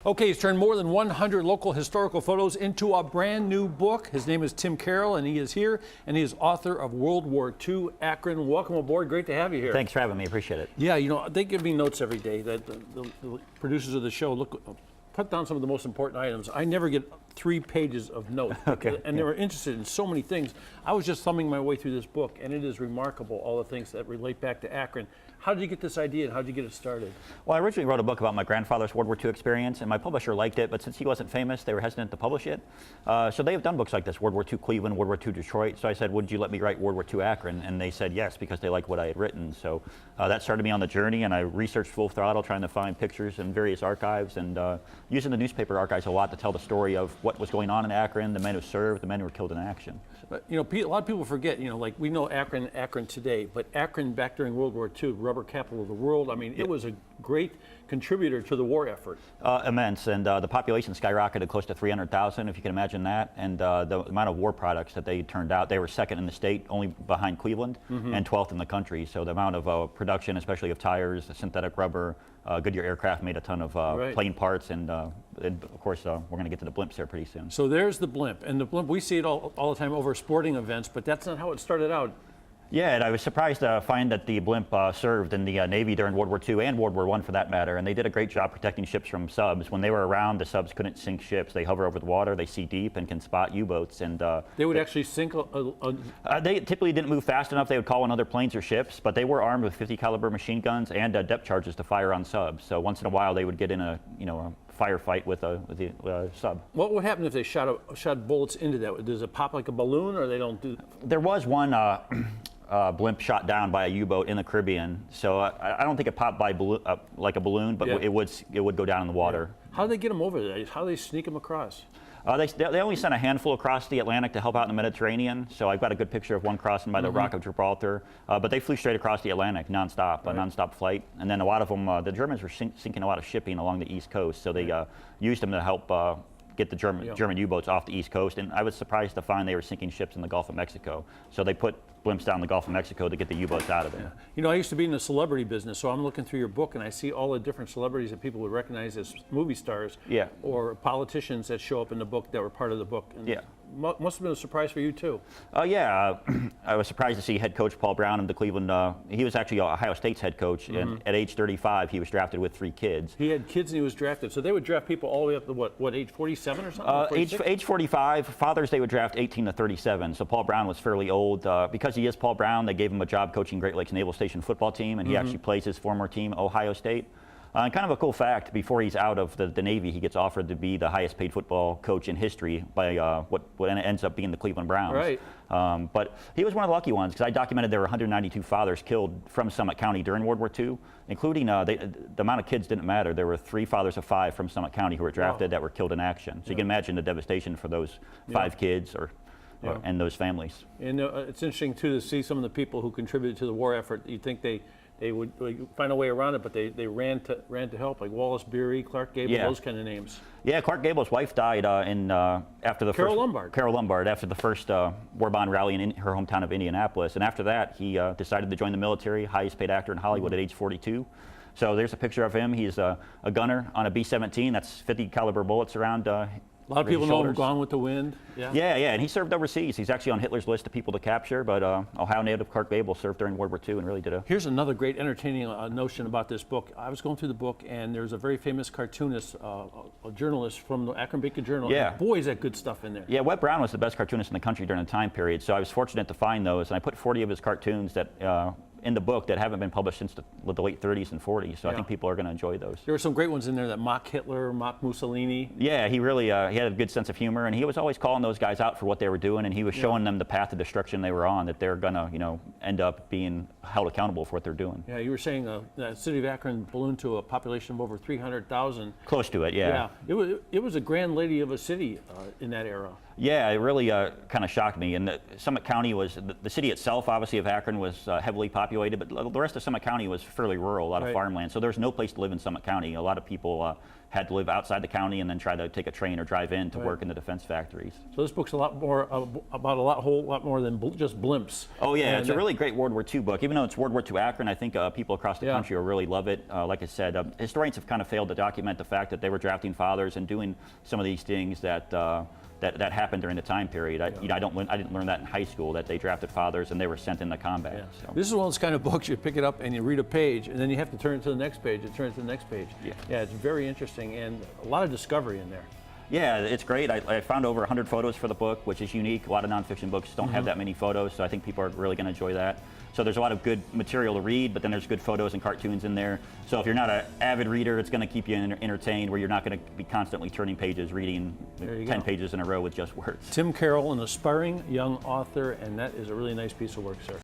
Okay, he's turned more than 100 local historical photos into a brand new book. His name is Tim Carroll, and he is here, and he is author of World War II Akron. Welcome aboard. Great to have you here. Thanks for having me. Appreciate it. Yeah, you know, they give me notes every day that the producers of the show put down some of the most important items. I never get 3 pages of notes. Okay. And they were interested in so many things. I was just thumbing my way through this book, and it is remarkable, all the things that relate back to Akron. How did you get this idea, and how did you get it started? Well, I originally wrote a book about my grandfather's World War II experience, and my publisher liked it, but since he wasn't famous, they were hesitant to publish it. So they have done books like this, World War II Cleveland, World War II Detroit. So I said, would you let me write World War II Akron? And they said yes, because they liked what I had written. So that started me on the journey, and I researched full throttle, trying to find pictures in various archives, and using the newspaper archives a lot to tell the story of what was going on in Akron, the men who served, the men who were killed in action. But, you know, a lot of people forget, you know, like we know Akron today, but Akron back during World War II, rubber capital of the world. I mean, it was a great contributor to the war effort. Immense, and the population skyrocketed close to 300,000, if you can imagine that, and the amount of war products that they turned out, they were second in the state, only behind Cleveland, and 12th in the country. So the amount of production, especially of tires, synthetic rubber, Goodyear Aircraft made a ton of plane parts, and of course we're going to get to the blimps there pretty soon. So there's the blimp, and the blimp, we see it all the time over sporting events, but that's not how it started out. Yeah, and I was surprised to find that the blimp served in the Navy during World War II and World War I for that matter, and they did a great job protecting ships from subs. When they were around, the subs couldn't sink ships. They hover over the water, they see deep, and can spot U-boats. And they would actually sink they typically didn't move fast enough. They would call in other planes or ships, but they were armed with 50 caliber machine guns and depth charges to fire on subs. So once in a while, they would get in a firefight with the sub. What would happen if they shot bullets into that? Does it pop like a balloon, or they don't do? There was one blimp shot down by a U-boat in the Caribbean. So I don't think it popped by like a balloon, but it would go down in the water. Yeah. How do they get them over there? How do they sneak them across? They only sent a handful across the Atlantic to help out in the Mediterranean. So I've got a good picture of one crossing by the Rock of Gibraltar. But they flew straight across the Atlantic, nonstop, a nonstop flight. And then a lot of them, the Germans were sinking a lot of shipping along the East Coast. So they used them to help get the German U-boats off the East Coast, and I was surprised to find they were sinking ships in the Gulf of Mexico. So they put blimps down the Gulf of Mexico to get the U-boats out of there. Yeah. You know, I used to be in the celebrity business, so I'm looking through your book, and I see all the different celebrities that people would recognize as movie stars, or politicians that show up in the book that were part of the book. And must have been a surprise for you too. Yeah, I was surprised to see head coach Paul Brown of the Cleveland. He was actually Ohio State's head coach, and at age 35, he was drafted with 3 kids. He had kids and he was drafted. So they would draft people all the way up to what age 47 or something? Age 45. Fathers, they would draft 18 to 37. So Paul Brown was fairly old. Because he is Paul Brown, they gave him a job coaching Great Lakes Naval Station football team, and he actually plays his former team, Ohio State. And kind of a cool fact, before he's out of the Navy, he gets offered to be the highest paid football coach in history by what ends up being the Cleveland Browns. Right. But he was one of the lucky ones, because I documented there were 192 fathers killed from Summit County during World War II, including the amount of kids didn't matter. There were 3 fathers of 5 from Summit County who were drafted that were killed in action. So you can imagine the devastation for those 5 kids and those families. And it's interesting too to see some of the people who contributed to the war effort. You'd think they would find a way around it, but they ran to help, like Wallace Beery, Clark Gable, those kind of names. Yeah, Clark Gable's wife died after the Carol Lombard, after the first war bond rally in her hometown of Indianapolis, and after that he decided to join the military, highest paid actor in Hollywood at age 42. So there's a picture of him. He's a gunner on a B-17. That's 50 caliber bullets around. A lot of people know him, Gone with the Wind. Yeah, and he served overseas. He's actually on Hitler's list of people to capture, but Ohio native Clark Gable served during World War II and really did a... Here's another great entertaining notion about this book. I was going through the book, and there's a very famous cartoonist, a journalist from the Akron Beacon Journal. Yeah. Boy, is that good stuff in there. Yeah, Webb Brown was the best cartoonist in the country during the time period, so I was fortunate to find those, and I put 40 of his cartoons that in the book that haven't been published since the late 30s and 40s, so I think people are going to enjoy those. There were some great ones in there that mock Hitler, mock Mussolini. Yeah, he really he had a good sense of humor, and he was always calling those guys out for what they were doing, and he was showing them the path of destruction they were on, that they're going to end up being held accountable for what they're doing. Yeah, you were saying the city of Akron ballooned to a population of over 300,000. Close to it, yeah. Yeah, it was a grand lady of a city in that era. Yeah, it really kind of shocked me. And Summit County was, the city itself, obviously, of Akron was heavily populated, but the rest of Summit County was fairly rural, a lot of farmland. So there was no place to live in Summit County. A lot of people had to live outside the county and then try to take a train or drive in to work in the defense factories. So this book's a lot more about a whole lot more than just blimps. Oh yeah, and it's a really great World War II book. Even though it's World War II Akron, I think people across the country will really love it. Like I said, historians have kind of failed to document the fact that they were drafting fathers and doing some of these things that that happened during the time period. I didn't learn that in high school, that they drafted fathers and they were sent into combat. Yeah. So. This is one of those kind of books you pick it up and you read a page and then you have to turn it to the next page and turn it to the next page. Yeah, it's very interesting and a lot of discovery in there. Yeah, it's great. I found over 100 photos for the book, which is unique. A lot of nonfiction books don't have that many photos, so I think people are really going to enjoy that. So there's a lot of good material to read, but then there's good photos and cartoons in there. So if you're not an avid reader, it's going to keep you entertained, where you're not going to be constantly turning pages, reading 10 pages in a row with just words. Tim Carroll, an aspiring young author, and that is a really nice piece of work, sir.